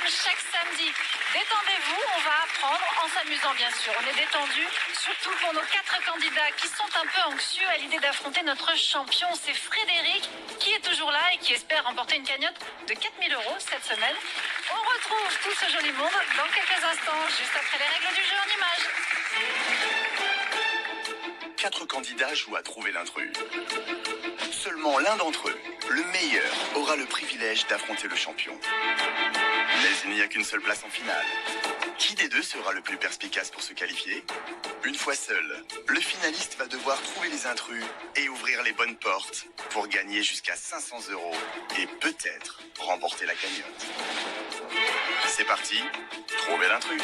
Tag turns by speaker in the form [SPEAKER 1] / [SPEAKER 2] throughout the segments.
[SPEAKER 1] comme chaque samedi. Détendez-vous, on va apprendre en s'amusant bien sûr. On est détendu, surtout pour nos 4 candidats qui sont un peu anxieux à l'idée d'affronter notre champion. C'est Frédéric qui est toujours là et qui espère remporter une cagnotte de 4 000 € cette semaine. On retrouve tout ce joli monde dans quelques instants, juste après les règles du jeu en images.
[SPEAKER 2] 4 candidats jouent à trouver l'intrus. Seulement l'un d'entre eux, le meilleur, aura le privilège d'affronter le champion. Mais il n'y a qu'une seule place en finale. Qui des deux sera le plus perspicace pour se qualifier? Une fois seul, le finaliste va devoir trouver les intrus et ouvrir les bonnes portes pour gagner jusqu'à 500 € et peut-être remporter la cagnotte. C'est parti, trouvez l'intrus.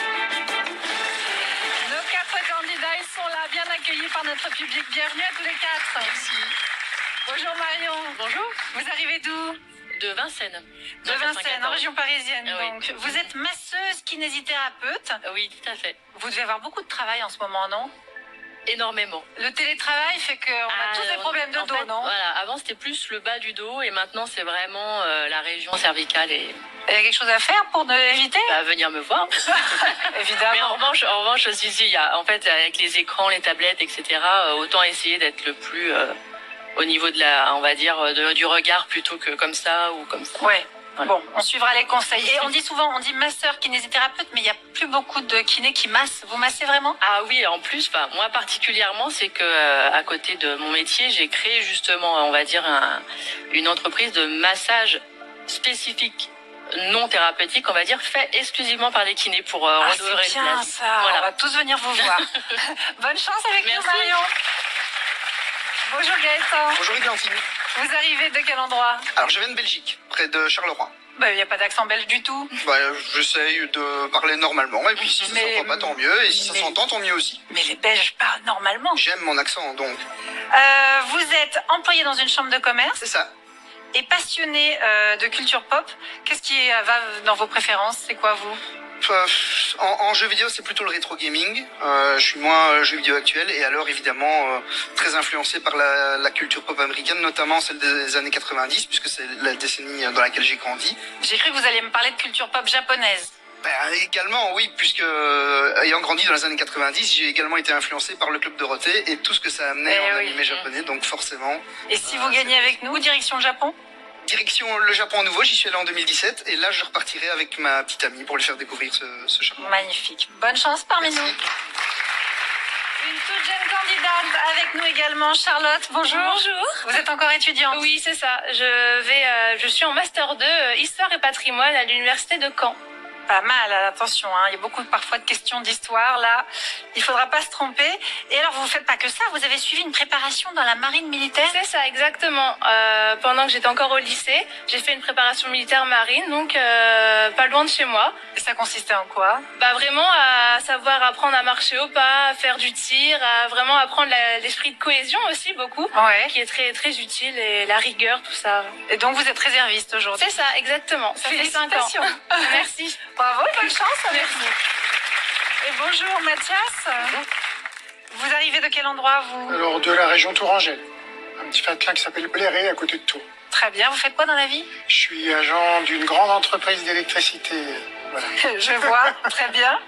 [SPEAKER 1] Nos 4 candidats, ils sont là, bien accueillis par notre public. Bienvenue à tous les 4.
[SPEAKER 3] Merci.
[SPEAKER 1] Bonjour Marion.
[SPEAKER 3] Bonjour.
[SPEAKER 1] Vous arrivez d'où?
[SPEAKER 3] De Vincennes.
[SPEAKER 1] De Vincennes, en région parisienne.
[SPEAKER 3] Ah oui.
[SPEAKER 1] Donc, vous êtes masseuse, kinésithérapeute.
[SPEAKER 3] Oui, tout à fait.
[SPEAKER 1] Vous devez avoir beaucoup de travail en ce moment, non?
[SPEAKER 3] Énormément.
[SPEAKER 1] Le télétravail fait qu'on a tous des problèmes de
[SPEAKER 3] en
[SPEAKER 1] dos,
[SPEAKER 3] fait,
[SPEAKER 1] non?
[SPEAKER 3] Voilà, avant c'était plus le bas du dos et maintenant c'est vraiment la région cervicale et
[SPEAKER 1] Il y a quelque chose à faire pour éviter?
[SPEAKER 3] venir me voir. Mais en
[SPEAKER 1] Évidemment.
[SPEAKER 3] revanche, il y a, en fait, avec les écrans, les tablettes, etc., autant essayer d'être le plus au niveau de la, on va dire, du regard plutôt que comme ça ou comme ça.
[SPEAKER 1] Ouais.
[SPEAKER 3] Voilà.
[SPEAKER 1] Bon, on suivra les conseils. Et on dit souvent, on dit masseur, kinésithérapeute, mais il n'y a plus beaucoup de kinés qui massent. Vous massez vraiment?
[SPEAKER 3] Ah oui, en plus, moi particulièrement, c'est que à côté de mon métier, j'ai créé justement, on va dire, une entreprise de massage spécifique, non thérapeutique, on va dire, fait exclusivement par les kinés pour redorer
[SPEAKER 1] c'est
[SPEAKER 3] le
[SPEAKER 1] bien
[SPEAKER 3] place.
[SPEAKER 1] ça.
[SPEAKER 3] Voilà.
[SPEAKER 1] On va tous venir vous voir. Bonne chance avec nous,
[SPEAKER 3] Merci.
[SPEAKER 1] Marion. Bonjour Gaëtan.
[SPEAKER 4] Bonjour Églantine.
[SPEAKER 1] Vous arrivez de quel endroit?
[SPEAKER 4] Alors je viens de Belgique, près de Charleroi.
[SPEAKER 1] Il n'y a pas d'accent belge du tout.
[SPEAKER 4] J'essaye de parler normalement et puis si ça
[SPEAKER 1] Mais-
[SPEAKER 4] s'entend pas tant mieux et si ça
[SPEAKER 1] mais-
[SPEAKER 4] s'entend tant mieux aussi.
[SPEAKER 1] Mais les Belges parlent normalement.
[SPEAKER 4] J'aime mon accent donc.
[SPEAKER 1] Vous êtes employé dans une chambre de commerce
[SPEAKER 4] C'est ça.
[SPEAKER 1] et passionné de culture pop. Qu'est-ce qui va dans vos préférences? C'est quoi vous?
[SPEAKER 4] En jeu vidéo c'est plutôt le rétro gaming. Je suis moins jeu vidéo actuel et alors évidemment très influencé par la culture pop américaine, notamment celle des années 90 puisque c'est la décennie dans laquelle j'ai grandi.
[SPEAKER 1] J'ai cru que vous alliez me parler de culture pop japonaise.
[SPEAKER 4] Également, oui, puisque ayant grandi dans les années 90, j'ai également été influencé par le Club Dorothée et tout ce que ça amenait en
[SPEAKER 1] oui.
[SPEAKER 4] animé japonais, donc forcément.
[SPEAKER 1] Et si vous gagnez avec nous, direction le Japon?
[SPEAKER 4] Direction le Japon à nouveau, j'y suis allé en 2017 et là je repartirai avec ma petite amie pour lui faire découvrir ce Japon.
[SPEAKER 1] Magnifique. Bonne chance parmi
[SPEAKER 4] Merci.
[SPEAKER 1] nous. Une toute jeune candidate avec nous également, Charlotte. Bonjour.
[SPEAKER 5] Bonjour.
[SPEAKER 1] Vous êtes encore étudiante?
[SPEAKER 5] Oui, c'est ça. Je suis en master 2 Histoire et patrimoine à l'université de Caen.
[SPEAKER 1] Pas mal, attention, hein. Il y a beaucoup parfois de questions d'histoire, là. Il faudra pas se tromper. Et alors, vous faites pas que ça, vous avez suivi une préparation dans la marine militaire?
[SPEAKER 5] C'est ça, exactement. Pendant que j'étais encore au lycée, j'ai fait une préparation militaire marine, donc pas loin de chez moi.
[SPEAKER 1] Et ça consistait en quoi?
[SPEAKER 5] Vraiment à savoir apprendre à marcher au pas, à faire du tir, à vraiment apprendre l'esprit de cohésion aussi beaucoup,
[SPEAKER 1] Ouais.
[SPEAKER 5] qui est très très utile, et la rigueur, tout ça.
[SPEAKER 1] Et donc, vous êtes réserviste aujourd'hui?
[SPEAKER 5] C'est ça, exactement. Ça fait 5 ans.
[SPEAKER 1] Félicitations.
[SPEAKER 5] Merci.
[SPEAKER 1] Bravo, bonne chance avec vous. Et bonjour, Mathias. Vous arrivez de quel endroit, vous?
[SPEAKER 6] Alors de la région tourangelle, un petit patelin qui s'appelle Bléré à côté de Tours.
[SPEAKER 1] Très bien, vous faites quoi dans la vie?
[SPEAKER 6] Je suis agent d'une grande entreprise d'électricité. Voilà.
[SPEAKER 1] Je vois, très bien.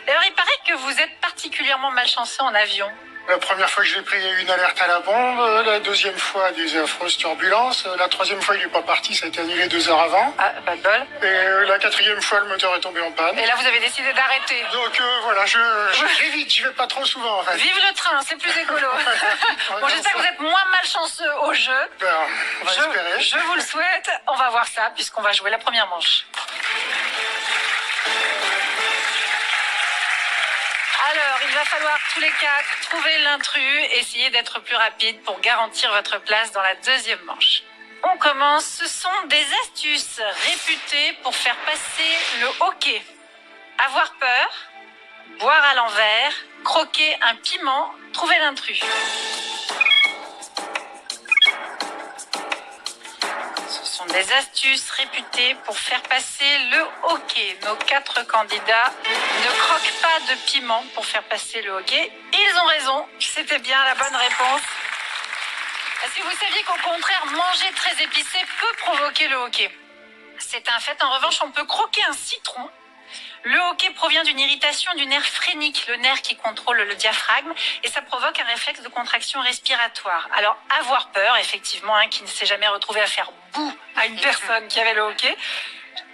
[SPEAKER 1] Et alors, il paraît que vous êtes particulièrement malchanceux en avion.
[SPEAKER 6] La première fois que je l'ai pris, il y a eu une alerte à la bombe. La deuxième fois, des affreuses turbulences. La troisième fois, il n'est pas parti, ça a été annulé 2 heures avant.
[SPEAKER 1] Ah, pas de bol.
[SPEAKER 6] Et la quatrième fois, le moteur est tombé en panne.
[SPEAKER 1] Et là, vous avez décidé d'arrêter.
[SPEAKER 6] Donc voilà, je vais vite, j'y vais pas trop souvent en fait.
[SPEAKER 1] Vive le train, c'est plus écolo.
[SPEAKER 6] Ouais,
[SPEAKER 1] Bon, j'espère que vous êtes moins malchanceux au jeu.
[SPEAKER 6] Ben, on va espérer.
[SPEAKER 1] Je vous le souhaite. On va voir ça, puisqu'on va jouer la première manche. Alors, il va falloir tous les 4 trouver l'intrus, essayer d'être plus rapide pour garantir votre place dans la deuxième manche. On commence. Ce sont des astuces réputées pour faire passer le hoquet. Avoir peur, boire à l'envers, croquer un piment, trouver l'intrus. Ce sont des astuces réputées pour faire passer le hoquet. Nos 4 candidats ne croquent pas de piment pour faire passer le hoquet. Ils ont raison, c'était bien la bonne réponse. Est-ce que vous saviez qu'au contraire, manger très épicé peut provoquer le hoquet? C'est un fait. En revanche, on peut croquer un citron. Le hoquet provient d'une irritation du nerf phrénique, le nerf qui contrôle le diaphragme, et ça provoque un réflexe de contraction respiratoire. Alors, avoir peur, effectivement, qui ne s'est jamais retrouvé à faire boue à une personne qui avait le hoquet.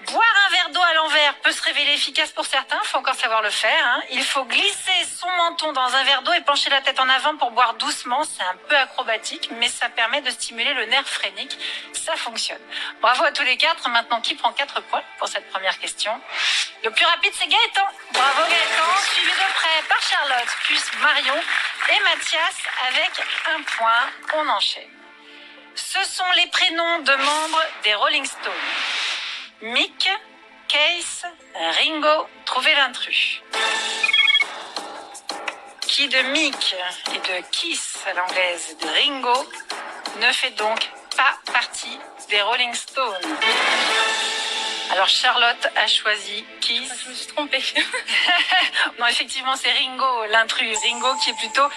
[SPEAKER 1] Boire un verre d'eau à l'envers peut se révéler efficace pour certains, il faut encore savoir le faire. Il faut glisser son menton dans un verre d'eau et pencher la tête en avant pour boire doucement. C'est un peu acrobatique, mais ça permet de stimuler le nerf phrénique. Ça fonctionne. Bravo à tous les 4. Maintenant, qui prend 4 points pour cette première question? Le plus rapide, c'est Gaëtan. Bravo Gaëtan, suivi de près par Charlotte, puis Marion et Mathias avec 1 point. On enchaîne. Ce sont les prénoms de membres des Rolling Stones. Mick, Keith, Ringo, trouvez l'intrus. Qui de Mick et de Keith à l'anglaise de Ringo ne fait donc pas partie des Rolling Stones? Alors Charlotte a choisi Keith.
[SPEAKER 5] Je me suis trompée.
[SPEAKER 1] Non, effectivement, c'est Ringo, l'intrus. Ringo qui est plutôt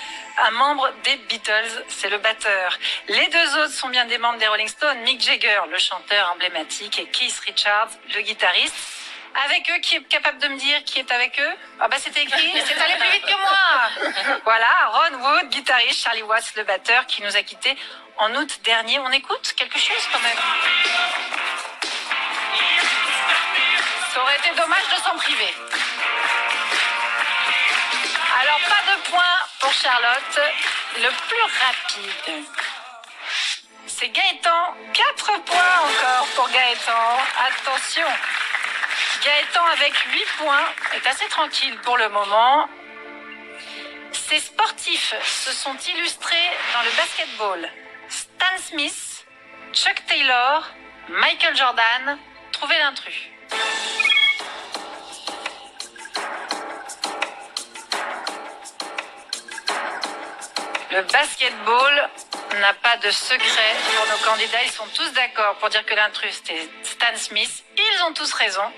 [SPEAKER 1] un membre des Beatles, c'est le batteur. Les 2 autres sont bien des membres des Rolling Stones, Mick Jagger, le chanteur emblématique, et Keith Richards, le guitariste. Avec eux, qui est capable de me dire qui est avec eux? Ah bah c'était écrit, c'est allé plus vite que moi. Voilà, Ron Wood, guitariste, Charlie Watts, le batteur, qui nous a quittés en août dernier. On écoute quelque chose quand même. Ça aurait été dommage de s'en priver. Alors, pas de points pour Charlotte. Le plus rapide, c'est Gaëtan. 4 points encore pour Gaëtan. Attention. Gaëtan, avec 8 points, est assez tranquille pour le moment. Ces sportifs se sont illustrés dans le basketball. Stan Smith, Chuck Taylor, Michael Jordan. Trouvez l'intrus. Le basketball n'a pas de secret pour nos candidats. Ils sont tous d'accord pour dire que l'intrus c'était Stan Smith. Ils ont tous raison.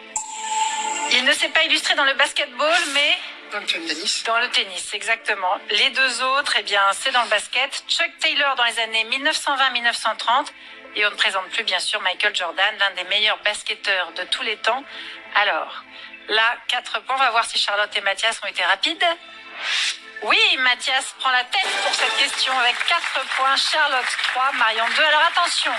[SPEAKER 1] Il ne s'est pas illustré dans le basketball, mais
[SPEAKER 4] Dans le tennis.
[SPEAKER 1] dans le tennis, exactement. Les 2 autres, eh bien, c'est dans le basket. Chuck Taylor dans les années 1920-1930. Et on ne présente plus, bien sûr, Michael Jordan, l'un des meilleurs basketteurs de tous les temps. Alors, là, 4 points. On va voir si Charlotte et Mathias ont été rapides. Oui, Mathias prend la tête pour cette question avec 4 points. Charlotte 3, Marion 2. Alors attention,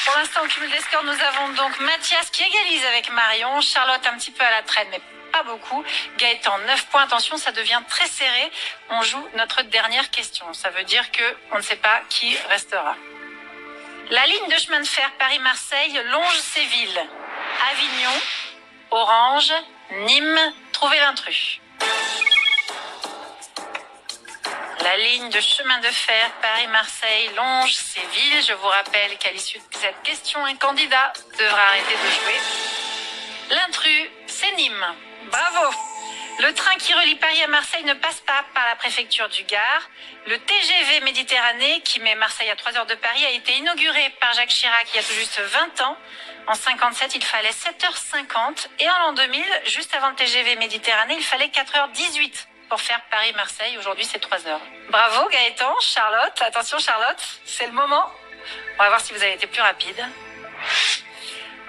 [SPEAKER 1] pour l'instant, au cumul des scores, nous avons donc Mathias qui égalise avec Marion. Charlotte un petit peu à la traîne, mais pas beaucoup. Gaëtan 9 points. Attention, ça devient très serré. On joue notre dernière question. Ça veut dire qu'on ne sait pas qui restera. La ligne de chemin de fer Paris-Marseille longe ces villes. Avignon, Orange, Nîmes. Trouvez l'intrus. La ligne de chemin de fer Paris-Marseille longe ces villes. Je vous rappelle qu'à l'issue de cette question, un candidat devra arrêter de jouer. L'intrus, c'est Nîmes. Bravo! Le train qui relie Paris à Marseille ne passe pas par la préfecture du Gard. Le TGV Méditerranée, qui met Marseille à 3 heures de Paris, a été inauguré par Jacques Chirac il y a tout juste 20 ans. En 57, il fallait 7h50. Et en l'an 2000, juste avant le TGV Méditerranée, il fallait 4h18 pour faire Paris-Marseille. Aujourd'hui, c'est 3 heures. Bravo Gaëtan, Charlotte. Attention Charlotte, c'est le moment. On va voir si vous avez été plus rapide.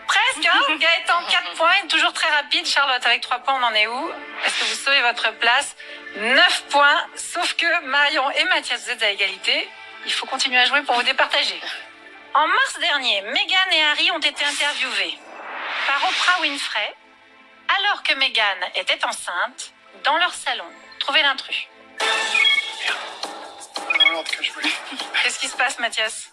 [SPEAKER 1] Presque, hein. Gaëtan, 4 points, toujours très rapide. Charlotte, avec 3 points, on en est où? Est-ce que vous sauvez votre place? 9 points, sauf que Marion et Mathias, vous êtes à égalité. Il faut continuer à jouer pour vous départager. En mars dernier, Meghan et Harry ont été interviewés par Oprah Winfrey, alors que Meghan était enceinte, dans leur salon. Trouvez l'intrus.
[SPEAKER 6] Dans l'ordre que je voulais.
[SPEAKER 1] Qu'est-ce qui se passe, Mathias?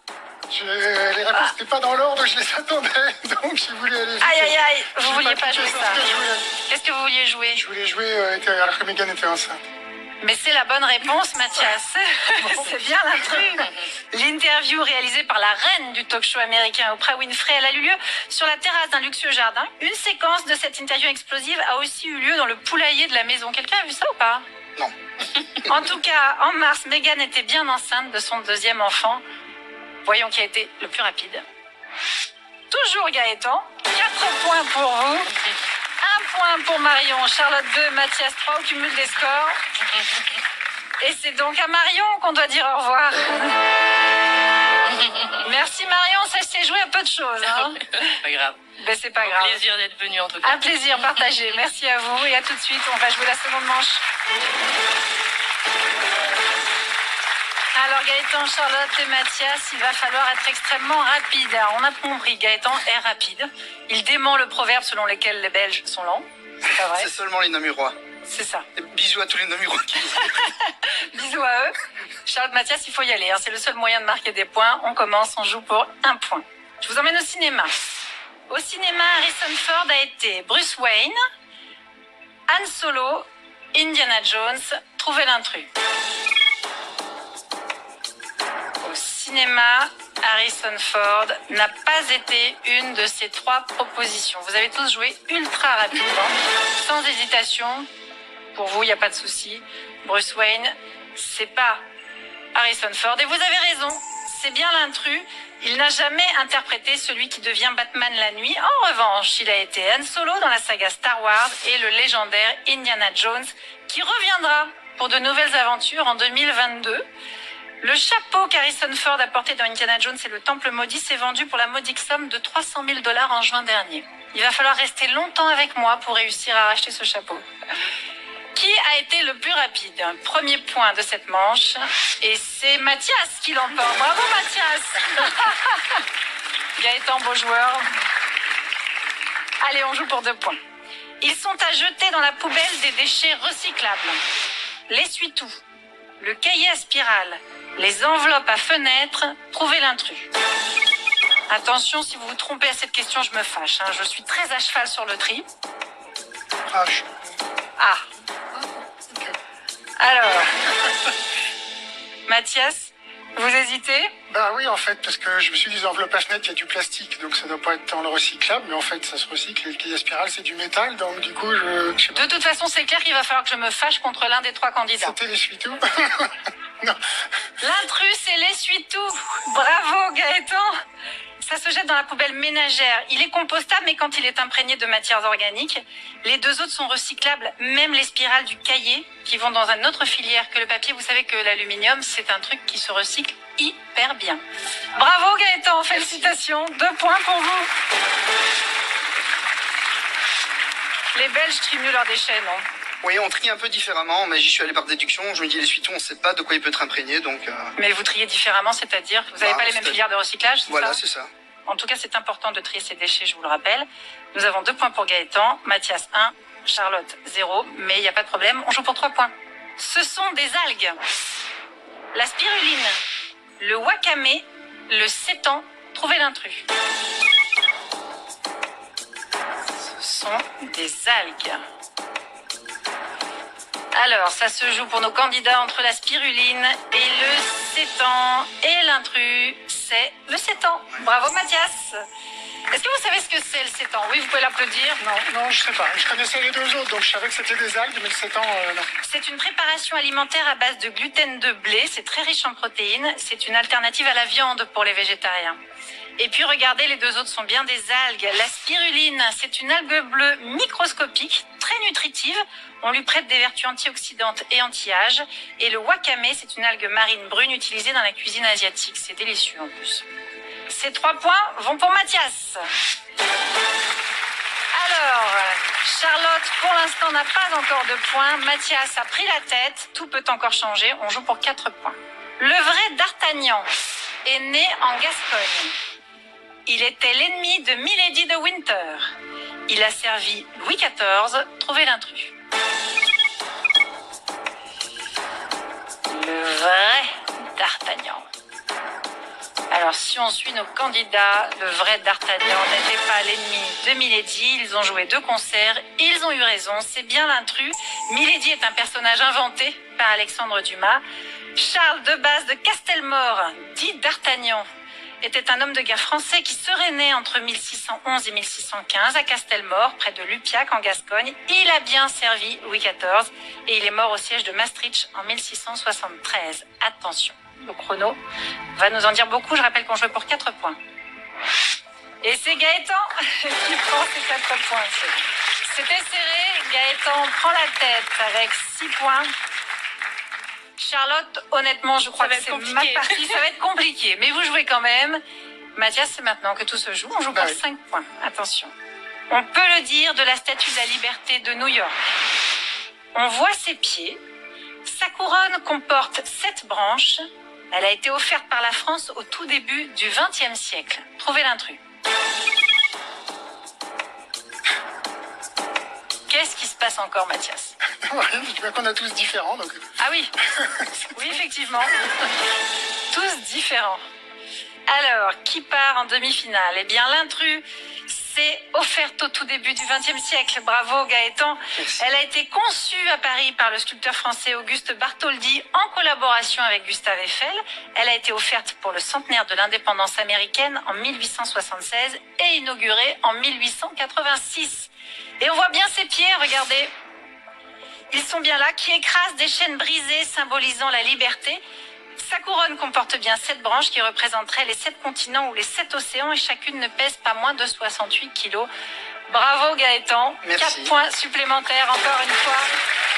[SPEAKER 6] Les réponses n'étaient pas dans l'ordre, je les attendais, donc j'ai voulu aller vite.
[SPEAKER 1] Aïe, aïe, aïe, vous
[SPEAKER 6] J'ai
[SPEAKER 1] vouliez pas
[SPEAKER 6] cliqué
[SPEAKER 1] jouer
[SPEAKER 6] sur
[SPEAKER 1] ça.
[SPEAKER 6] ce que je voulais.
[SPEAKER 1] Qu'est-ce que vous vouliez jouer?
[SPEAKER 6] Je voulais jouer alors que Meghan était enceinte.
[SPEAKER 1] Mais c'est la bonne réponse, Mathias. C'est bien l'intrus. L'interview réalisée par la reine du talk-show américain Oprah Winfrey, elle a eu lieu sur la terrasse d'un luxueux jardin. Une séquence de cette interview explosive a aussi eu lieu dans le poulailler de la maison. Quelqu'un a vu ça ou pas?
[SPEAKER 4] Non.
[SPEAKER 1] En tout cas, en mars, Meghan était bien enceinte de son 2e enfant. Voyons qui a été le plus rapide. Toujours Gaëtan. 4 points pour vous. 1 point pour Marion. Charlotte 2, Mathias 3 au cumul des scores. Et c'est donc à Marion qu'on doit dire au revoir. Merci Marion, ça s'est joué un peu peu de choses. Hein.
[SPEAKER 3] Pas grave.
[SPEAKER 1] Ben, c'est pas
[SPEAKER 3] Un
[SPEAKER 1] grave.
[SPEAKER 3] plaisir d'être venu en tout cas.
[SPEAKER 1] Un plaisir partagé. Merci à vous et à tout de suite. On va jouer la seconde manche. Alors Gaëtan, Charlotte et Mathias, il va falloir être extrêmement rapide. Alors, on a compris, Gaëtan est rapide. Il dément le proverbe selon lequel les Belges sont lents. C'est pas vrai?
[SPEAKER 4] C'est seulement les Namurois.
[SPEAKER 1] C'est ça.
[SPEAKER 4] Et bisous à tous les Namurois qui
[SPEAKER 1] Bisous à eux. Charlotte, Mathias, il faut y aller. Hein. C'est le seul moyen de marquer des points. On commence, on joue pour 1 point. Je vous emmène au cinéma. Au cinéma, Harrison Ford a été Bruce Wayne, Han Solo, Indiana Jones, Trouvez l'intrus. Au cinéma, Harrison Ford n'a pas été une de ces 3 propositions. Vous avez tous joué ultra rapidement, sans hésitation. Pour vous, il n'y a pas de souci. Bruce Wayne, c'est pas Harrison Ford. Et vous avez raison, c'est bien l'intrus. Il n'a jamais interprété celui qui devient Batman la nuit. En revanche, il a été Han Solo dans la saga Star Wars et le légendaire Indiana Jones, qui reviendra pour de nouvelles aventures en 2022. Le chapeau qu'Harrison Ford a porté dans Indiana Jones et le Temple maudit s'est vendu pour la modique somme de $300 000 en juin dernier. Il va falloir rester longtemps avec moi pour réussir à racheter ce chapeau. Qui a été le plus rapide? Premier point de cette manche. Et c'est Mathias qui l'emporte. Bravo Mathias. Gaëtan, beau joueur. Allez, on joue pour 2 points. Ils sont à jeter dans la poubelle des déchets recyclables. L'essuie-tout, le cahier à spirale, les enveloppes à fenêtres, trouvez l'intrus. Attention, si vous vous trompez à cette question, je me fâche. Hein. Je suis très à cheval sur le tri. Ah. Alors, Mathias, vous hésitez?
[SPEAKER 6] Bah oui, en fait, parce que je me suis dit, les enveloppes à fenêtre, il y a du plastique, donc ça doit pas être dans le recyclable, mais en fait, ça se recycle, et le cahier à spirale, c'est du métal, donc du coup, je sais pas.
[SPEAKER 1] De toute façon, c'est clair qu'il va falloir que je me fâche contre l'un des 3 candidats.
[SPEAKER 6] C'était l'essuie-tout. Non.
[SPEAKER 1] L'intrus, c'est l'essuie-tout. Bravo, Gaëtan. Ça se jette dans la poubelle ménagère. Il est compostable, mais quand il est imprégné de matières organiques. Les 2 autres sont recyclables, même les spirales du cahier, qui vont dans une autre filière que le papier. Vous savez que l'aluminium, c'est un truc qui se recycle hyper bien. Bravo, Gaëtan. Félicitations. 2 points pour vous. Les Belges trient mieux leurs déchets, non?
[SPEAKER 4] Oui, on trie un peu différemment, mais j'y suis allé par déduction. Je me dis, l'essuie-tout, on ne sait pas de quoi il peut être imprégné, donc...
[SPEAKER 1] Mais vous triez différemment, c'est-à-dire vous n'avez pas les mêmes filières de recyclage, c'est
[SPEAKER 4] Voilà,
[SPEAKER 1] ça?
[SPEAKER 4] c'est ça.
[SPEAKER 1] En tout cas, c'est important de trier ces déchets, je vous le rappelle. Nous avons 2 points pour Gaëtan, Mathias 1, Charlotte 0, mais il n'y a pas de problème, on joue pour 3 points. Ce sont des algues. La spiruline, le wakame, le sétan, trouvez l'intrus. Ce sont des algues. Alors, ça se joue pour nos candidats entre la spiruline et le sétan. Et l'intrus, c'est le sétan. Bravo Mathias. Est-ce que vous savez ce que c'est le sétan? Oui, vous pouvez l'applaudir.
[SPEAKER 6] Non, je sais pas. Je connaissais les 2 autres, donc je savais que c'était des algues, mais le sétan, non.
[SPEAKER 1] C'est une préparation alimentaire à base de gluten de blé. C'est très riche en protéines. C'est une alternative à la viande pour les végétariens. Et puis regardez, les 2 autres sont bien des algues. La spiruline, c'est une algue bleue microscopique, très nutritive. On lui prête des vertus antioxydantes et anti-âge. Et le wakame, c'est une algue marine brune utilisée dans la cuisine asiatique. C'est délicieux en plus. Ces 3 points vont pour Mathias. Alors, Charlotte, pour l'instant, n'a pas encore de points. Mathias a pris la tête. Tout peut encore changer. On joue pour 4 points. Le vrai D'Artagnan est né en Gascogne. Il était l'ennemi de Milady de Winter. Il a servi Louis XIV. Trouvez l'intrus. Le vrai D'Artagnan. Alors, si on suit nos candidats, le vrai D'Artagnan n'était pas l'ennemi de Milady. Ils ont joué 2 concerts. Ils ont eu raison. C'est bien l'intrus. Milady est un personnage inventé par Alexandre Dumas. Charles de Baz de Castelmore, dit D'Artagnan, était un homme de guerre français qui serait né entre 1611 et 1615 à Castelmore, près de Lupiac en Gascogne. Il a bien servi Louis XIV et il est mort au siège de Maastricht en 1673. Attention, le chrono va nous en dire beaucoup. Je rappelle qu'on jouait pour 4 points. Et c'est Gaëtan qui prend ces 4 points. C'était serré. Gaëtan prend la tête avec 6 points. Charlotte, honnêtement, je crois que c'est mal parti. Ça va être compliqué, mais vous jouez quand même. Mathias, c'est maintenant que tout se joue. On joue
[SPEAKER 6] Bah
[SPEAKER 1] pour
[SPEAKER 6] oui.
[SPEAKER 1] 5 points. Attention. On peut le dire de la Statue de la Liberté de New York. On voit ses pieds. Sa couronne comporte 7 branches. Elle a été offerte par la France au tout début du XXe siècle. Trouvez l'intrus. Qu'est-ce qui se passe encore, Mathias?
[SPEAKER 6] Rien, je vois qu'on a tous différents, donc...
[SPEAKER 1] Ah oui, oui, effectivement. Tous différents. Alors, qui part en demi-finale? Eh bien, l'intrus s'est offerte au tout début du XXe siècle. Bravo, Gaëtan.
[SPEAKER 4] Merci.
[SPEAKER 1] Elle a été conçue à Paris par le sculpteur français Auguste Bartholdi en collaboration avec Gustave Eiffel. Elle a été offerte pour le centenaire de l'indépendance américaine en 1876 et inaugurée en 1886. Et on voit bien ses pieds, regardez. Ils sont bien là, qui écrasent des chaînes brisées symbolisant la liberté. Sa couronne comporte bien 7 branches qui représenteraient les 7 continents ou les 7 océans et chacune ne pèse pas moins de 68 kilos. Bravo Gaëtan.
[SPEAKER 4] Merci.
[SPEAKER 1] 4 points supplémentaires encore une fois.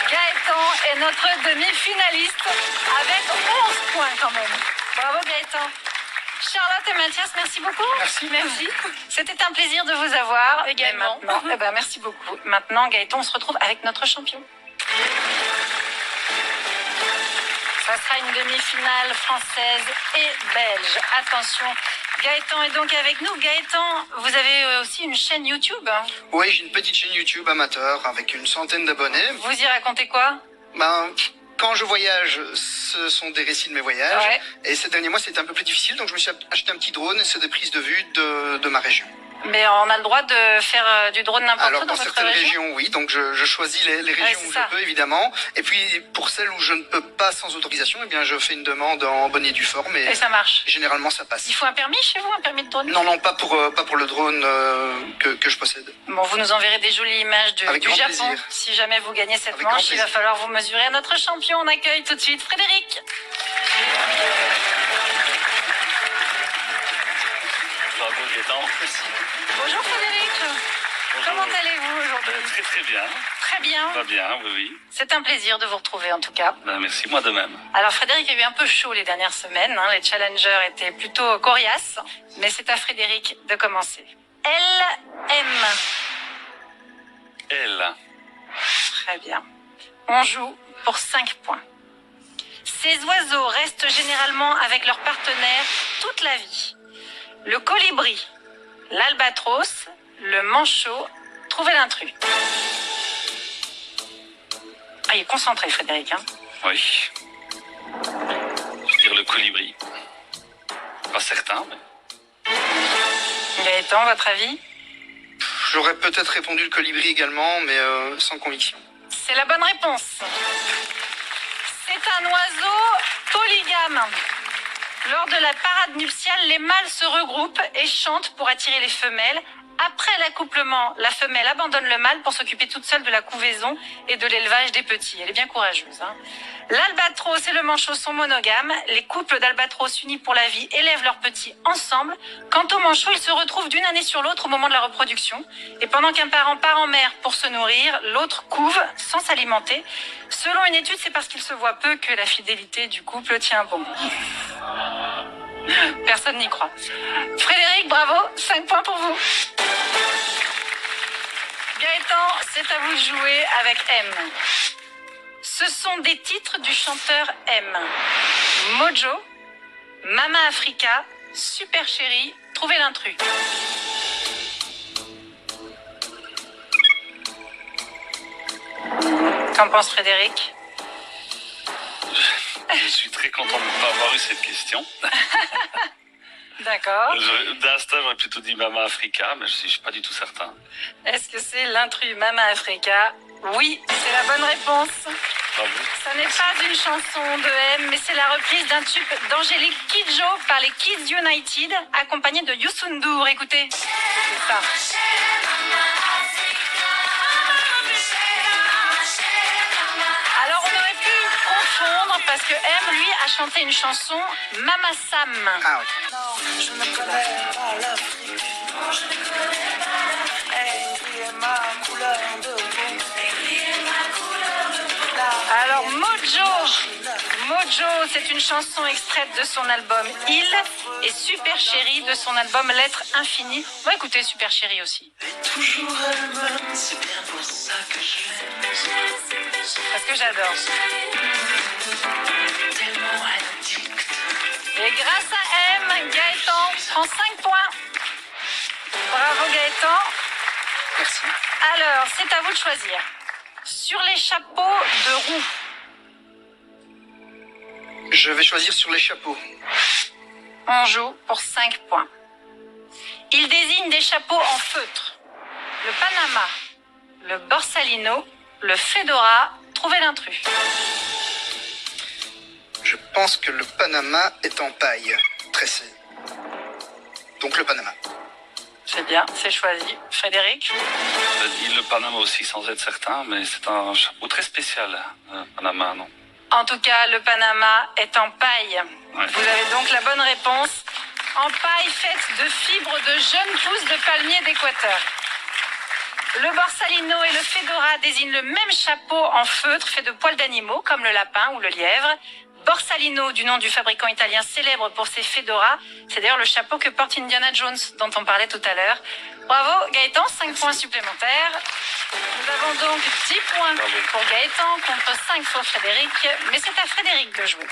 [SPEAKER 1] Gaëtan est notre demi-finaliste avec 11 points quand même. Bravo Gaëtan. Charlotte et Mathias, merci beaucoup.
[SPEAKER 6] Merci.
[SPEAKER 1] C'était un plaisir de vous avoir.
[SPEAKER 5] Également.
[SPEAKER 1] Et maintenant, merci beaucoup. Maintenant, Gaëtan, on se retrouve avec notre champion. Ça sera une demi-finale française et belge. Attention, Gaëtan est donc avec nous. Gaëtan, vous avez aussi une chaîne YouTube.
[SPEAKER 4] Oui, j'ai une petite chaîne YouTube amateur avec une centaine d'abonnés.
[SPEAKER 1] Vous y racontez quoi?
[SPEAKER 4] Quand je voyage, ce sont des récits de mes voyages.
[SPEAKER 1] Ouais.
[SPEAKER 4] Et ces derniers mois, c'était un peu plus difficile, donc je me suis acheté un petit drone et c'est des prises de vue de ma région.
[SPEAKER 1] Mais on a le droit de faire du drone n'importe
[SPEAKER 4] Alors
[SPEAKER 1] où dans
[SPEAKER 4] dans
[SPEAKER 1] votre
[SPEAKER 4] certaines
[SPEAKER 1] région?
[SPEAKER 4] régions, oui, donc je choisis les régions
[SPEAKER 1] c'est
[SPEAKER 4] où
[SPEAKER 1] ça.
[SPEAKER 4] je peux, évidemment. Et puis pour celles où je ne peux pas sans autorisation, eh bien je fais une demande en bonne et due forme et
[SPEAKER 1] Et ça marche.
[SPEAKER 4] généralement ça passe.
[SPEAKER 1] Il faut un permis chez vous, un permis de drone?
[SPEAKER 4] Non, pas pour le drone que je possède.
[SPEAKER 1] Bon, vous nous enverrez des jolies images
[SPEAKER 4] Avec
[SPEAKER 1] du
[SPEAKER 4] grand
[SPEAKER 1] Japon.
[SPEAKER 4] plaisir.
[SPEAKER 1] Si jamais vous gagnez cette
[SPEAKER 4] Avec grand
[SPEAKER 1] manche, il va
[SPEAKER 4] plaisir.
[SPEAKER 1] falloir vous mesurer à notre champion. On accueille tout de suite Frédéric.
[SPEAKER 7] Bravo Gaëtan.
[SPEAKER 1] Bonjour Frédéric. Comment allez-vous aujourd'hui?
[SPEAKER 7] Très très bien.
[SPEAKER 1] Très bien.
[SPEAKER 7] Va bien, oui.
[SPEAKER 1] C'est un plaisir de vous retrouver en tout cas.
[SPEAKER 7] Merci, moi de même.
[SPEAKER 1] Alors Frédéric a eu un peu chaud les dernières semaines. Les challengers étaient plutôt coriaces. Mais c'est à Frédéric de commencer. LM.
[SPEAKER 7] Elle.
[SPEAKER 1] Très bien. On joue pour 5 points. Ces oiseaux restent généralement avec leur partenaire toute la vie. Le colibri, l'albatros, le manchot. Trouvez l'intrus. Ah, il est concentré, Frédéric.
[SPEAKER 7] Oui. Je veux dire le colibri. Pas certain, mais...
[SPEAKER 1] Gaëtan, votre avis?
[SPEAKER 4] J'aurais peut-être répondu le colibri également, mais sans conviction.
[SPEAKER 1] C'est la bonne réponse. C'est un oiseau polygame. Lors de la parade nuptiale, les mâles se regroupent et chantent pour attirer les femelles. Après l'accouplement, la femelle abandonne le mâle pour s'occuper toute seule de la couvaison et de l'élevage des petits. Elle est bien courageuse. L'albatros et le manchot sont monogames. Les couples d'albatros unis pour la vie élèvent leurs petits ensemble. Quant au manchot, ils se retrouvent d'une année sur l'autre au moment de la reproduction. Et pendant qu'un parent part en mer pour se nourrir, l'autre couve sans s'alimenter. Selon une étude, c'est parce qu'il se voit peu que la fidélité du couple tient bon. Personne n'y croit. Frédéric, bravo, 5 points pour vous. Gaëtan, c'est à vous de jouer avec M. Ce sont des titres du chanteur M. Mojo, Mama Africa, Super Chérie, trouvez l'intrus. Qu'en pense Frédéric?
[SPEAKER 7] Je suis très content de ne pas avoir eu cette question.
[SPEAKER 1] D'accord.
[SPEAKER 7] D'instinct, j'aurais plutôt dit Mama Africa, mais je suis pas du tout certain.
[SPEAKER 1] Est-ce que c'est l'intrus Mama Africa? Oui, c'est la bonne réponse.
[SPEAKER 7] Bravo.
[SPEAKER 1] Ça n'est pas une chanson de M, mais c'est la reprise d'un tube d'Angélique Kidjo par les Kids United, accompagnée de Youssou N'Dour. Écoutez, c'est ça. Alors on aurait pu confondre parce que M, lui, a chanté une chanson Mama Sam.
[SPEAKER 4] Ah oui.
[SPEAKER 1] Alors Mojo Joe, c'est une chanson extraite de son album Il, et Super Chérie de son album Lettre Infinie. On va écouter Super Chérie aussi.
[SPEAKER 8] Toujours elle-même, c'est bien pour ça que je l'aime.
[SPEAKER 1] Parce que j'adore.
[SPEAKER 8] Tellement addict.
[SPEAKER 1] Et grâce à M, Gaëtan prend 5 points. Bravo Gaëtan.
[SPEAKER 4] Merci.
[SPEAKER 1] Alors, c'est à vous de choisir. Sur les chapeaux de roue.
[SPEAKER 4] Je vais choisir sur les chapeaux.
[SPEAKER 1] On joue pour 5 points. Il désigne des chapeaux en feutre. Le Panama, le Borsalino, le Fedora. Trouvez l'intrus.
[SPEAKER 4] Je pense que le Panama est en paille tressée. Donc le Panama.
[SPEAKER 1] C'est bien, c'est choisi. Frédéric?
[SPEAKER 7] Je dis le Panama aussi sans être certain, mais c'est un chapeau très spécial, Panama, non?
[SPEAKER 1] En tout cas, le Panama est en paille.
[SPEAKER 7] Ouais.
[SPEAKER 1] Vous avez donc la bonne réponse. En paille faite de fibres de jeunes pousses de palmier d'Équateur. Le Borsalino et le Fedora désignent le même chapeau en feutre fait de poils d'animaux, comme le lapin ou le lièvre. Borsalino, du nom du fabricant italien célèbre pour ses fedoras. C'est d'ailleurs le chapeau que porte Indiana Jones, dont on parlait tout à l'heure. Bravo Gaëtan, 5 points supplémentaires. Nous avons donc 10 points pour Gaëtan contre 5 pour Frédéric, mais c'est à Frédéric de jouer.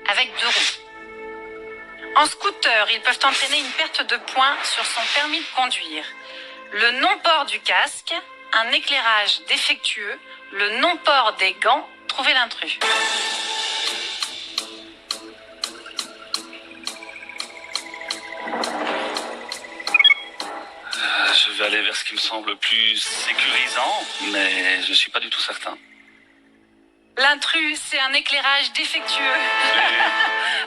[SPEAKER 1] Avec 2 roues. En scooter, ils peuvent entraîner une perte de points sur son permis de conduire. Le non-port du casque, un éclairage défectueux, le non-port des gants. Trouvez l'intrus.
[SPEAKER 7] Je vais aller vers ce qui me semble plus sécurisant, mais je ne suis pas du tout certain.
[SPEAKER 1] L'intrus, c'est un éclairage défectueux.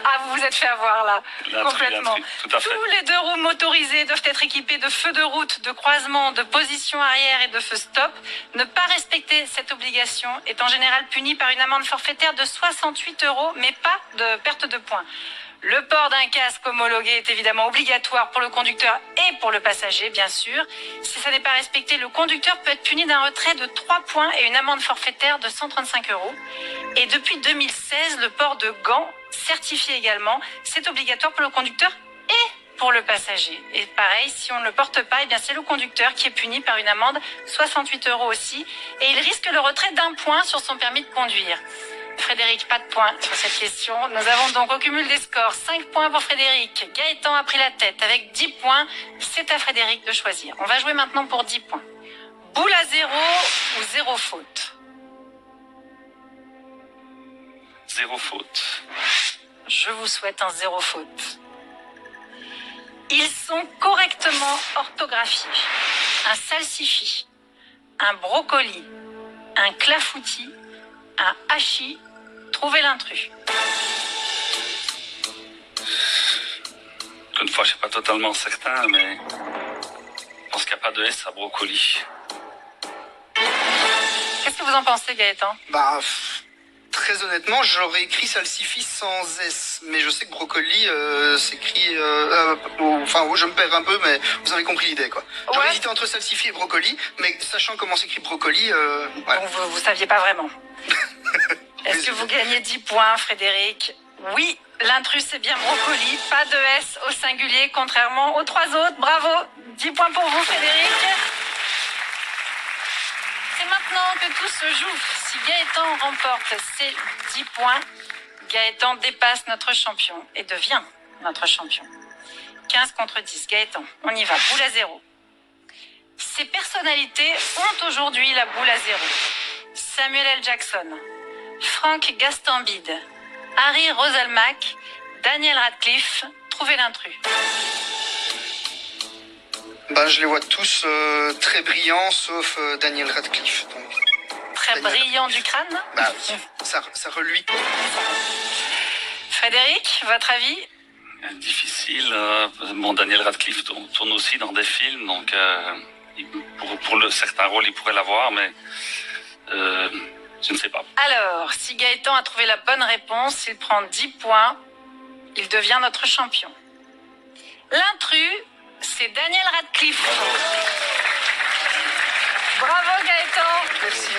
[SPEAKER 1] Ah, vous vous êtes fait avoir là, complètement.
[SPEAKER 7] Tout à fait.
[SPEAKER 1] Tous les 2 roues motorisées doivent être équipées de feux de route, de croisement, de position arrière et de feu stop. Ne pas respecter cette obligation est en général puni par une amende forfaitaire de 68 €, mais pas de perte de points. Le port d'un casque homologué est évidemment obligatoire pour le conducteur et pour le passager, bien sûr. Si ça n'est pas respecté, le conducteur peut être puni d'un retrait de 3 points et une amende forfaitaire de 135 €. Et depuis 2016, le port de gants, certifié également, c'est obligatoire pour le conducteur et pour le passager. Et pareil, si on ne le porte pas, eh bien c'est le conducteur qui est puni par une amende, 68 € aussi, et il risque le retrait d'1 point sur son permis de conduire. Frédéric, pas de points sur cette question. Nous avons donc au cumul des scores 5 points pour Frédéric. Gaëtan a pris la tête avec 10 points. C'est à Frédéric de choisir. On va jouer maintenant pour 10 points. Boule à 0 ou 0 faute?
[SPEAKER 7] 0 faute.
[SPEAKER 1] Je vous souhaite un 0 faute. Ils sont correctement orthographiés. Un salsifis, un brocoli, un clafoutis, un hachis. Trouvez l'intrus.
[SPEAKER 7] Une fois, je ne suis pas totalement certain, mais je pense qu'il n'y a pas de S à brocoli.
[SPEAKER 1] Qu'est-ce que vous en pensez, Gaëtan?
[SPEAKER 4] Bah, très honnêtement, j'aurais écrit salsifis sans S, mais je sais que brocoli s'écrit... Enfin, je me perds un peu, mais vous avez compris l'idée, quoi. J'aurais
[SPEAKER 1] Ouais.
[SPEAKER 4] hésité entre salsifis et brocoli, mais sachant comment s'écrit brocoli, ouais.
[SPEAKER 1] Donc vous saviez pas vraiment. Est-ce que vous gagnez 10 points, Frédéric? Oui, l'intrus c'est bien brocoli, pas de S au singulier, contrairement aux 3 autres. Bravo, 10 points pour vous, Frédéric. C'est maintenant que tout se joue. Si Gaëtan remporte ses 10 points, Gaëtan dépasse notre champion et devient notre champion. 15 contre 10, Gaëtan, on y va, boule à 0. Ces personnalités ont aujourd'hui la boule à 0. Samuel L. Jackson, Frank Gastambide, Harry Roselmack, Daniel Radcliffe. Trouvez l'intrus.
[SPEAKER 4] Ben, je les vois tous très brillants, sauf Daniel Radcliffe. Donc,
[SPEAKER 1] Très
[SPEAKER 4] Daniel
[SPEAKER 1] brillant du crâne.
[SPEAKER 4] bah, ça reluit.
[SPEAKER 1] Frédéric, votre avis?
[SPEAKER 7] Difficile. Bon, Daniel Radcliffe tourne aussi dans des films, donc pour certains rôles, il pourrait l'avoir, mais je ne sais pas.
[SPEAKER 1] Alors, si Gaëtan a trouvé la bonne réponse, il prend 10 points. Il devient notre champion. L'intrus, c'est Daniel Radcliffe. Bravo Gaëtan.
[SPEAKER 4] Merci.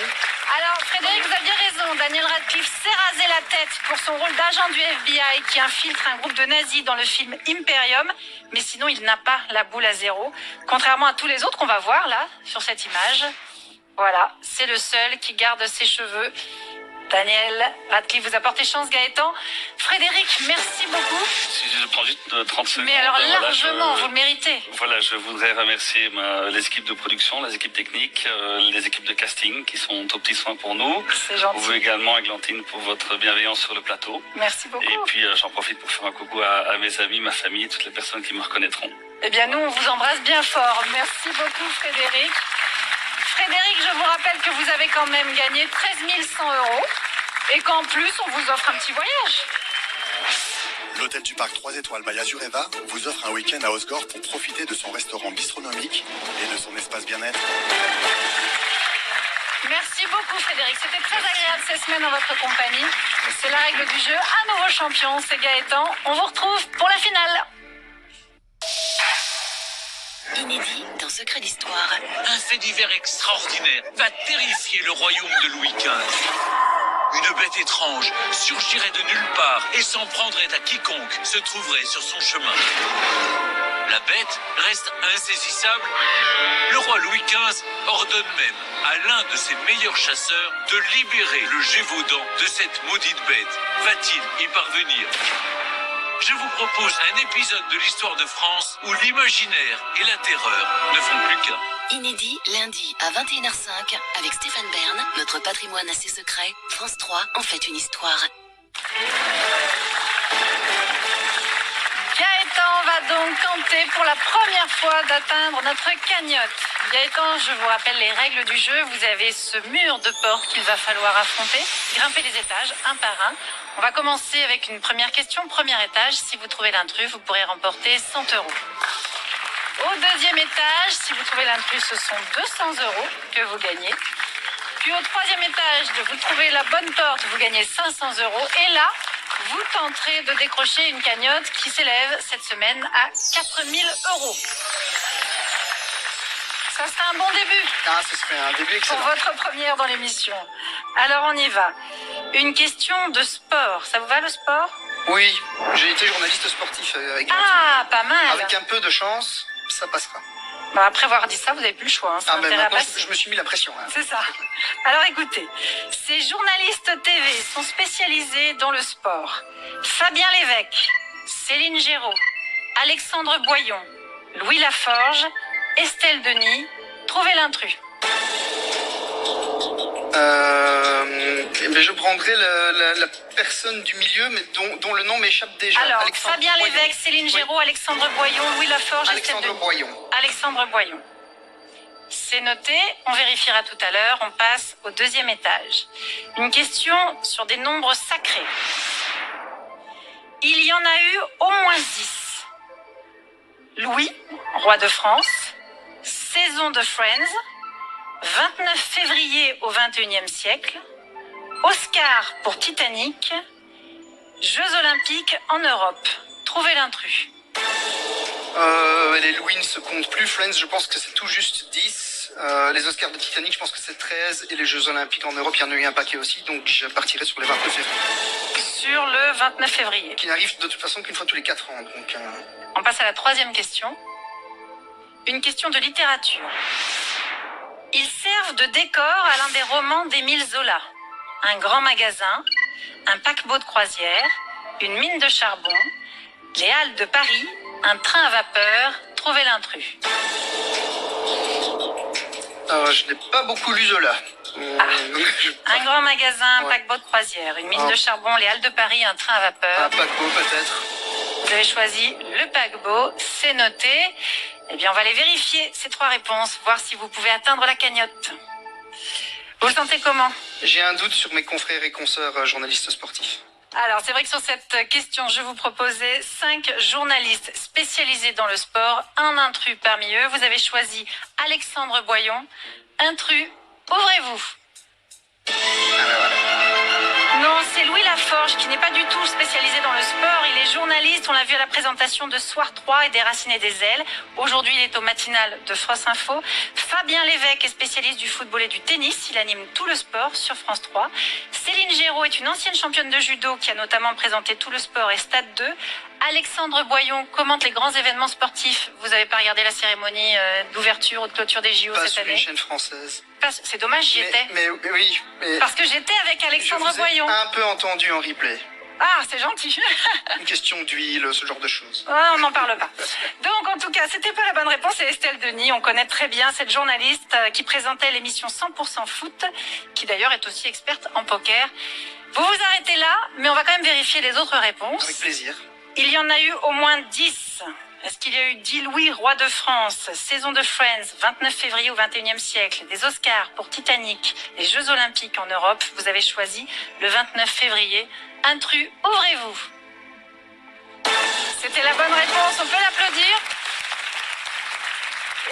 [SPEAKER 1] Alors, Frédéric, vous aviez raison. Daniel Radcliffe s'est rasé la tête pour son rôle d'agent du FBI qui infiltre un groupe de nazis dans le film Imperium. Mais sinon, il n'a pas la boule à zéro. Contrairement à tous les autres qu'on va voir là, sur cette image. Voilà, c'est le seul qui garde ses cheveux. Daniel Radcliffe vous a porté chance, Gaëtan. Frédéric, merci beaucoup.
[SPEAKER 7] Si je prends juste 30 secondes.
[SPEAKER 1] Mais alors
[SPEAKER 7] voilà,
[SPEAKER 1] largement, vous le méritez.
[SPEAKER 7] Voilà, je voudrais remercier les équipes de production, les équipes techniques, les équipes de casting qui sont au petits soins pour nous.
[SPEAKER 1] C'est gentil.
[SPEAKER 7] Vous également, Églantine, pour votre bienveillance sur le plateau.
[SPEAKER 1] Merci beaucoup.
[SPEAKER 7] Et puis j'en profite pour faire un coucou à mes amis, ma famille, toutes les personnes qui me reconnaîtront.
[SPEAKER 1] Eh bien, nous, on vous embrasse bien fort. Merci beaucoup, Frédéric. Frédéric, je vous rappelle que vous avez quand même gagné 13 100 € et qu'en plus, on vous offre un petit voyage.
[SPEAKER 2] L'hôtel du parc 3 étoiles by Azureva vous offre un week-end à Osgore pour profiter de son restaurant bistronomique et de son espace bien-être.
[SPEAKER 1] Merci beaucoup, Frédéric. C'était très agréable ces semaines en votre compagnie. C'est la règle du jeu. Un nouveau champion, c'est Gaëtan. On vous retrouve pour la finale.
[SPEAKER 9] Inédit dans Secret d'Histoire.
[SPEAKER 8] Un fait divers extraordinaire va terrifier le royaume de Louis XV. Une bête étrange surgirait de nulle part et s'en prendrait à quiconque se trouverait sur son chemin. La bête reste insaisissable. Le roi Louis XV ordonne même à l'un de ses meilleurs chasseurs de libérer le Gévaudan de cette maudite bête. Va-t-il y parvenir ? Je vous propose un épisode de l'histoire de France où l'imaginaire et la terreur ne font plus qu'un.
[SPEAKER 9] Inédit, lundi à 21h05 avec Stéphane Bern, notre patrimoine assez secret. France 3 en fait une histoire.
[SPEAKER 1] Gaëtan va donc tenter pour la première fois d'atteindre notre cagnotte. Gaëtan, je vous rappelle les règles du jeu. Vous avez ce mur de porte qu'il va falloir affronter. Grimper les étages un par un. On va commencer avec une première question. Premier étage, si vous trouvez l'intrus, vous pourrez remporter 100 €. Au deuxième étage, si vous trouvez l'intrus, ce sont 200 € que vous gagnez. Puis au troisième étage, vous trouvez la bonne porte, vous gagnez 500 €. Et là, vous tenterez de décrocher une cagnotte qui s'élève cette semaine à 4000 €. Ça sera un bon début.
[SPEAKER 4] Ah, ce serait un début excellent.
[SPEAKER 1] Pour votre première dans l'émission. Alors on y va. Une question de sport. Ça vous va le sport?
[SPEAKER 4] Oui, j'ai été journaliste sportif avec
[SPEAKER 1] Ah, pas mal.
[SPEAKER 4] Avec un peu de chance, ça passera.
[SPEAKER 1] Bon, après avoir dit ça, vous n'avez plus le choix. Hein. C'est
[SPEAKER 4] Ah, ben
[SPEAKER 1] intérêt à
[SPEAKER 4] maintenant,
[SPEAKER 1] passer.
[SPEAKER 4] je me suis mis la pression. Hein.
[SPEAKER 1] C'est ça. Alors écoutez, ces journalistes TV sont spécialisés dans le sport. Fabien Lévesque, Céline Géraud, Alexandre Boyon, Louis Laforge, Estelle Denis. Trouvez l'intrus.
[SPEAKER 4] Mais je prendrai la personne du milieu, mais dont le nom m'échappe déjà.
[SPEAKER 1] Alors,
[SPEAKER 4] Alexandre
[SPEAKER 1] Fabien
[SPEAKER 4] Boyon.
[SPEAKER 1] Lévesque, Céline Géraud, Alexandre Boyon, Louis Laforge, Estelle
[SPEAKER 4] Alexandre
[SPEAKER 1] Denis.
[SPEAKER 4] Boyon.
[SPEAKER 1] Alexandre Boyon. C'est noté, on vérifiera tout à l'heure, on passe au deuxième étage. Une question sur des nombres sacrés. Il y en a eu au moins 10. Louis, roi de France, saison de Friends, 29 février au XXIe siècle, Oscar pour Titanic, Jeux Olympiques en Europe. Trouvez l'intrus.
[SPEAKER 4] Les Louis ne se comptent plus. Friends, je pense que c'est tout juste 10. Les Oscars de Titanic, je pense que c'est 13. Et les Jeux Olympiques en Europe, il y en a eu un paquet aussi. Donc je partirai sur les 29 février.
[SPEAKER 1] Sur le 29 février.
[SPEAKER 4] Qui n'arrive de toute façon qu'une fois tous les 4 ans. Donc,
[SPEAKER 1] On passe à la troisième question. Une question de littérature. Ils servent de décor à l'un des romans d'Émile Zola. Un grand magasin, un paquebot de croisière, une mine de charbon, les Halles de Paris, un train à vapeur. Trouvez l'intrus.
[SPEAKER 4] je n'ai pas beaucoup lu Zola.
[SPEAKER 1] Un grand magasin, un
[SPEAKER 4] Ouais.
[SPEAKER 1] paquebot de croisière, une mine de charbon, les Halles de Paris, un train à vapeur.
[SPEAKER 4] Un paquebot peut-être.
[SPEAKER 1] Vous avez choisi le paquebot, c'est noté. Eh bien, on va aller vérifier ces trois réponses, voir si vous pouvez atteindre la cagnotte. Vous le sentez comment?
[SPEAKER 4] J'ai un doute sur mes confrères et consoeurs journalistes sportifs.
[SPEAKER 1] Alors, c'est vrai que sur cette question, je vous proposais 5 journalistes spécialisés dans le sport, un intrus parmi eux. Vous avez choisi Alexandre Boyon. Intrus, ouvrez-vous. Non, c'est Louis Laforge qui n'est pas du tout spécialisé dans le sport. Il est journaliste, on l'a vu à la présentation de Soir 3 et des Racines et des Ailes. Aujourd'hui, il est au matinal de France Info. Fabien Lévesque est spécialiste du football et du tennis. Il anime tout le sport sur France 3. Céline Géraud est une ancienne championne de judo qui a notamment présenté tout le sport et Stade 2. Alexandre Boyon commente les grands événements sportifs. Vous n'avez pas regardé la cérémonie d'ouverture ou de clôture des JO
[SPEAKER 4] Pas
[SPEAKER 1] cette
[SPEAKER 4] sur
[SPEAKER 1] année?
[SPEAKER 4] une chaîne française.
[SPEAKER 1] C'est dommage, j'y étais.
[SPEAKER 4] Mais oui, mais
[SPEAKER 1] Parce que j'étais avec Alexandre
[SPEAKER 4] je vous ai
[SPEAKER 1] Boyon.
[SPEAKER 4] un peu entendu en replay.
[SPEAKER 1] Ah, c'est gentil.
[SPEAKER 4] Une question d'huile, ce genre de choses.
[SPEAKER 1] Ah, on n'en parle pas. Donc, en tout cas, c'était pas la bonne réponse. C'est Estelle Denis. On connaît très bien cette journaliste qui présentait l'émission 100% foot, qui d'ailleurs est aussi experte en poker. Vous vous arrêtez là, mais on va quand même vérifier les autres réponses.
[SPEAKER 4] Avec plaisir.
[SPEAKER 1] Il y en a eu au moins 10. Est-ce qu'il y a eu 10 Louis, roi de France, saison de Friends, 29 février au 21e siècle, des Oscars pour Titanic, les Jeux Olympiques en Europe? Vous avez choisi le 29 février. Intrus, ouvrez-vous. C'était la bonne réponse, on peut l'applaudir.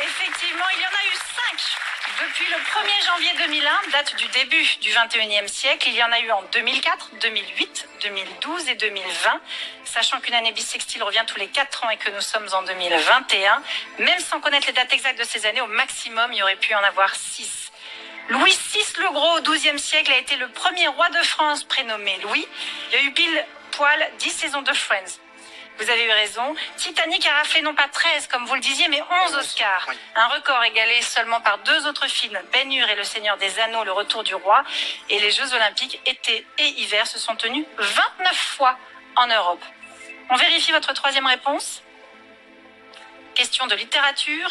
[SPEAKER 1] Effectivement, il y en a eu 5. Depuis le 1er janvier 2001, date du début du 21e siècle, il y en a eu en 2004, 2008, 2012 et 2020. Sachant qu'une année bissextile revient tous les 4 ans et que nous sommes en 2021, même sans connaître les dates exactes de ces années, au maximum, il y aurait pu en avoir 6. Louis VI le Gros, au XIIe siècle, a été le premier roi de France prénommé Louis. Il y a eu pile poil 10 saisons de Friends. Vous avez eu raison. Titanic a raflé non pas 13, comme vous le disiez, mais 11 Oscars.
[SPEAKER 4] Oui.
[SPEAKER 1] Un record égalé seulement par 2 autres films, Ben-Hur et Le Seigneur des Anneaux, Le Retour du Roi. Et les Jeux Olympiques, été et hiver, se sont tenus 29 fois en Europe. On vérifie votre troisième réponse. Question de littérature.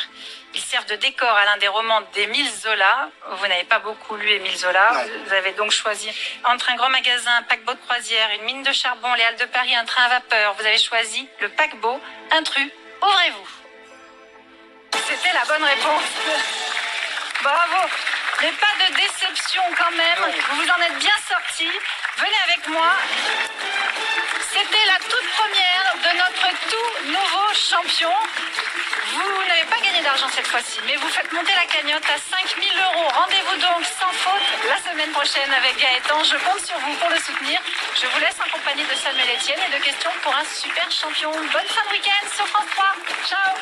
[SPEAKER 1] Ils servent de décor à l'un des romans d'Émile Zola. Vous n'avez pas beaucoup lu Émile Zola.
[SPEAKER 4] Non.
[SPEAKER 1] Vous avez donc choisi entre un grand magasin, un paquebot de croisière, une mine de charbon, les Halles de Paris, un train à vapeur. Vous avez choisi le paquebot. Intrus, ouvrez-vous. C'était la bonne réponse. Bravo. Mais pas de déception quand même.
[SPEAKER 4] Non.
[SPEAKER 1] Vous vous en êtes bien sortis. Venez avec moi. C'était la toute première de notre tout nouveau champion. Vous n'avez pas gagné d'argent cette fois-ci, mais vous faites monter la cagnotte à 5 000 €. Rendez-vous donc sans faute la semaine prochaine avec Gaëtan. Je compte sur vous pour le soutenir. Je vous laisse en compagnie de Samuel Etienne et de questions pour un super champion. Bonne fin de week-end sur France 3. Ciao.